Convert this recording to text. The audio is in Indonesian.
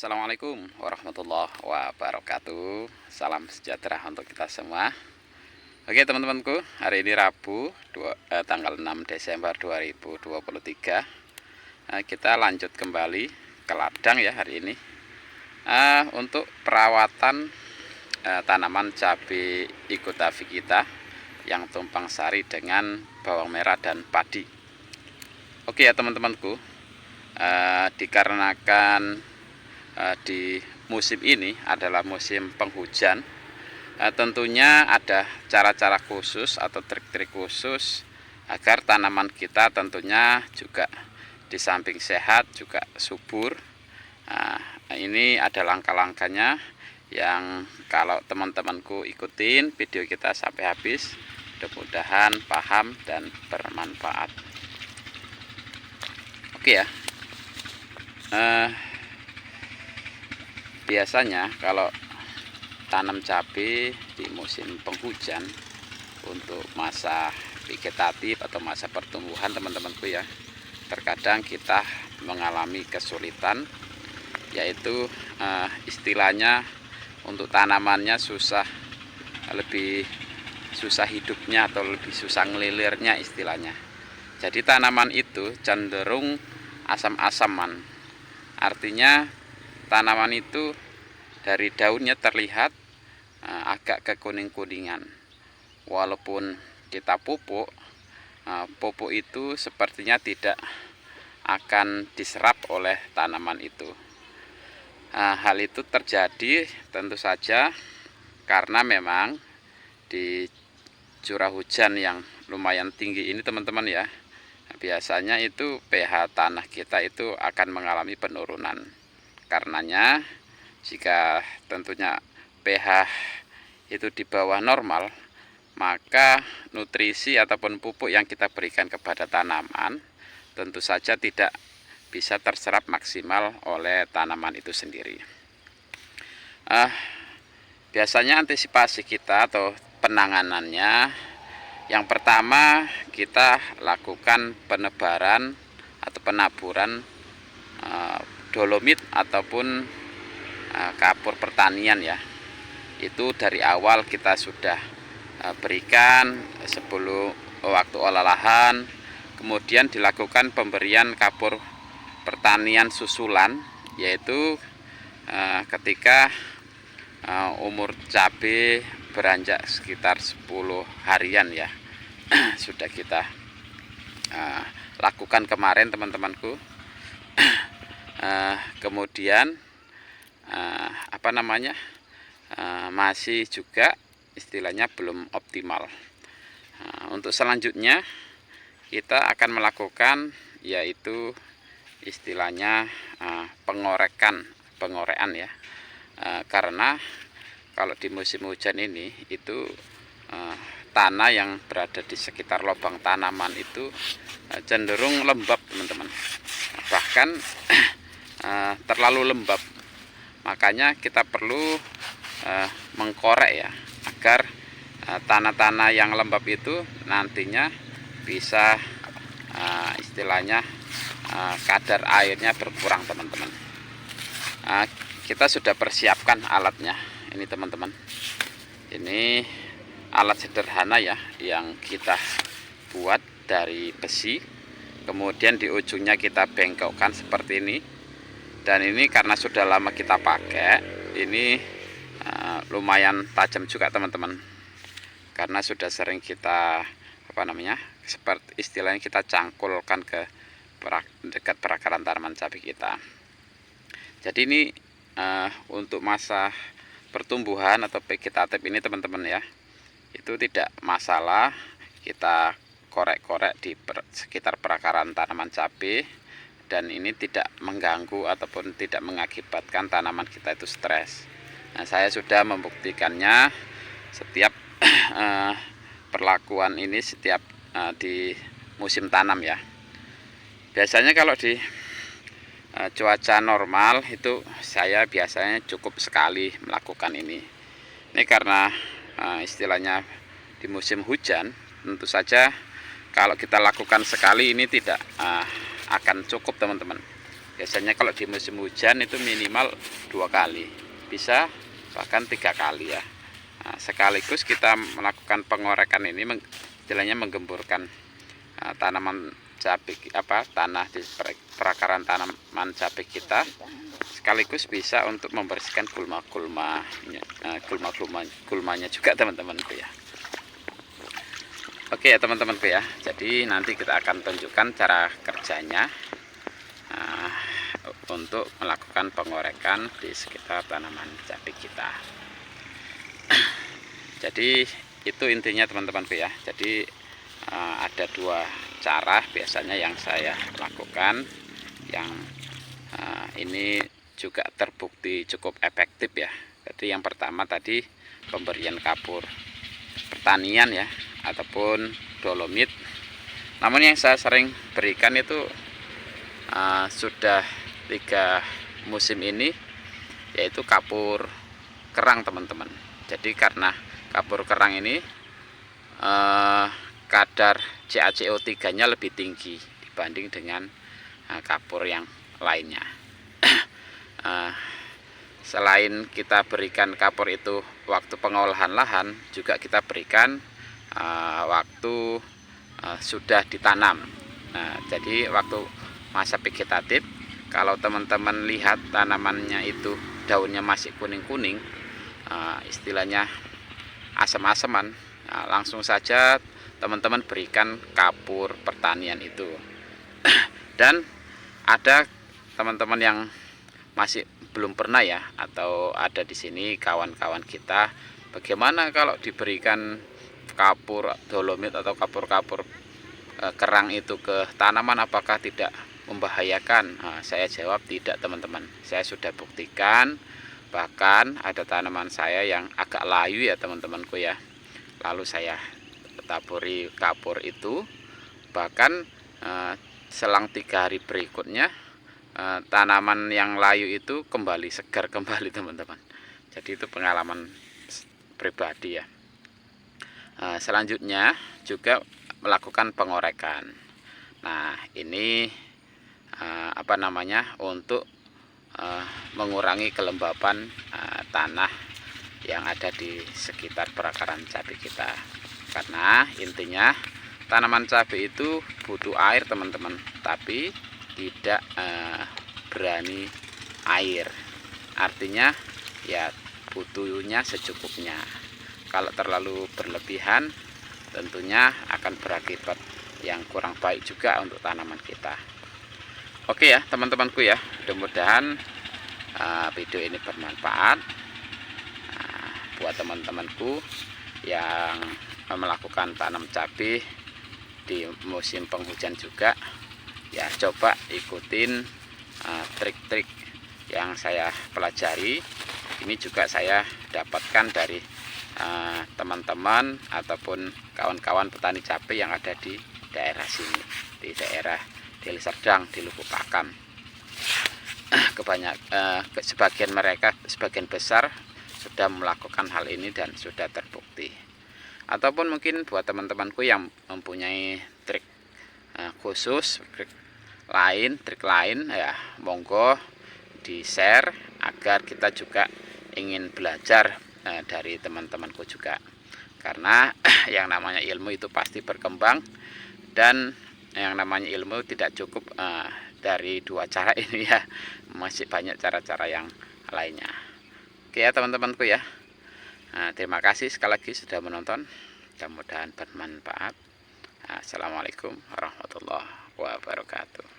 Assalamualaikum warahmatullahi wabarakatuh. Salam sejahtera untuk kita semua. Oke teman-temanku, hari ini Rabu tanggal 6 Desember 2023. Kita lanjut kembali ke ladang ya hari ini, untuk perawatan tanaman cabai ikotavi kita yang tumpang sari dengan bawang merah dan padi. Oke ya teman-temanku, dikarenakan di musim ini adalah musim penghujan, tentunya ada cara-cara khusus atau trik-trik khusus agar tanaman kita tentunya juga di samping sehat juga subur. Ini ada langkah-langkahnya yang kalau teman-temanku ikutin video kita sampai habis, mudah-mudahan paham dan bermanfaat. Oke ya. Biasanya kalau tanam cabai di musim penghujan untuk masa vegetatif atau masa pertumbuhan teman-temanku ya, terkadang kita mengalami kesulitan, yaitu istilahnya untuk tanamannya lebih susah hidupnya atau lebih susah ngelilirnya istilahnya. Jadi tanaman itu cenderung asam-asaman, artinya tanaman itu dari daunnya terlihat agak kekuning-kuningan. Walaupun kita pupuk, pupuk itu sepertinya tidak akan diserap oleh tanaman itu. Hal itu terjadi tentu saja karena memang di curah hujan yang lumayan tinggi ini teman-teman ya, biasanya itu pH tanah kita itu akan mengalami penurunan. Karenanya jika tentunya pH itu di bawah normal, maka nutrisi ataupun pupuk yang kita berikan kepada tanaman tentu saja tidak bisa terserap maksimal oleh tanaman itu sendiri. Biasanya antisipasi kita atau penanganannya, yang pertama kita lakukan penebaran atau penaburan dolomit ataupun kapur pertanian ya. Itu dari awal kita sudah berikan sebelum waktu olah lahan, kemudian dilakukan pemberian kapur pertanian susulan, yaitu ketika umur cabai beranjak sekitar 10 harian ya. Sudah kita lakukan kemarin teman-temanku. Kemudian masih juga istilahnya belum optimal. Untuk selanjutnya kita akan melakukan yaitu istilahnya pengorekan ya, karena kalau di musim hujan ini itu tanah yang berada di sekitar lubang tanaman itu cenderung lembab teman-teman, bahkan terlalu lembab. Makanya kita perlu mengkorek ya, agar tanah-tanah yang lembab itu nantinya bisa istilahnya kadar airnya berkurang teman-teman. Kita sudah persiapkan alatnya ini teman-teman. Ini alat sederhana ya, yang kita buat dari besi, kemudian di ujungnya kita bengkokkan seperti ini. Dan ini karena sudah lama kita pakai, ini lumayan tajam juga teman-teman, karena sudah sering kita seperti istilahnya kita cangkulkan ke dekat perakaran tanaman cabai kita. Jadi ini untuk masa pertumbuhan atau vegetatif ini teman-teman ya, itu tidak masalah kita korek-korek di sekitar perakaran tanaman cabai, dan ini tidak mengganggu ataupun tidak mengakibatkan tanaman kita itu stres. Nah, saya sudah membuktikannya setiap perlakuan ini setiap di musim tanam ya. Biasanya kalau di cuaca normal itu saya biasanya cukup sekali melakukan ini. Ini karena istilahnya di musim hujan, tentu saja kalau kita lakukan sekali ini tidak akan cukup teman-teman. Biasanya kalau di musim hujan itu minimal 2 kali, bisa bahkan 3 kali ya. Nah, sekaligus kita melakukan pengorekan ini istilahnya menggemburkan tanaman cabai tanah di perakaran tanaman cabai kita, sekaligus bisa untuk membersihkan gulmanya juga teman-temanku ya. Oke ya teman-temanku ya, jadi nanti kita akan tunjukkan cara kerjanya untuk melakukan pengorekan di sekitar tanaman cabai kita. Jadi itu intinya teman-temanku ya. Jadi ada 2 cara biasanya yang saya lakukan, yang ini juga terbukti cukup efektif ya. Jadi yang pertama tadi pemberian kapur pertanian ya, ataupun dolomit. Namun yang saya sering berikan itu sudah 3 musim ini, yaitu kapur kerang teman-teman. Jadi karena kapur kerang ini kadar CaCO3 nya lebih tinggi dibanding dengan kapur yang lainnya. Selain kita berikan kapur itu waktu pengolahan lahan, juga kita berikan waktu sudah ditanam. Nah, jadi waktu masa vegetatif, kalau teman-teman lihat tanamannya itu daunnya masih kuning-kuning, istilahnya asam-asaman, langsung saja teman-teman berikan kapur pertanian itu. Dan ada teman-teman yang masih belum pernah ya, atau ada di sini kawan-kawan kita, bagaimana kalau diberikan kapur dolomit atau kapur-kapur kerang itu ke tanaman, apakah tidak membahayakan? Saya jawab tidak teman-teman, saya sudah buktikan. Bahkan ada tanaman saya yang agak layu ya teman-temanku ya, lalu saya taburi kapur itu, bahkan selang 3 hari berikutnya tanaman yang layu itu kembali segar kembali teman-teman. Jadi itu pengalaman pribadi ya. Selanjutnya juga melakukan pengorekan. Nah ini untuk mengurangi kelembapan tanah yang ada di sekitar perakaran cabai kita. Karena intinya tanaman cabai itu butuh air teman-teman, tapi tidak berani air. Artinya ya butuhnya secukupnya. Kalau terlalu berlebihan tentunya akan berakibat yang kurang baik juga untuk tanaman kita. Oke ya teman-temanku ya, mudah-mudahan video ini bermanfaat buat teman-temanku yang melakukan tanam cabai di musim penghujan juga. Ya coba ikutin trik-trik yang saya pelajari. Ini juga saya dapatkan dari teman-teman ataupun kawan-kawan petani cabai yang ada di daerah sini, di daerah Deli Serdang, di Lubuk Pakam. Sebagian besar sudah melakukan hal ini dan sudah terbukti. Ataupun mungkin buat teman-temanku yang mempunyai trik khusus, trik lain ya, monggo di share agar kita juga ingin belajar dari teman-temanku juga. Karena yang namanya ilmu itu pasti berkembang, dan yang namanya ilmu tidak cukup dari 2 cara ini ya, masih banyak cara-cara yang lainnya. Oke ya teman-temanku ya, terima kasih sekali lagi sudah menonton, mudah-mudahan bermanfaat. Assalamualaikum warahmatullahi wabarakatuh.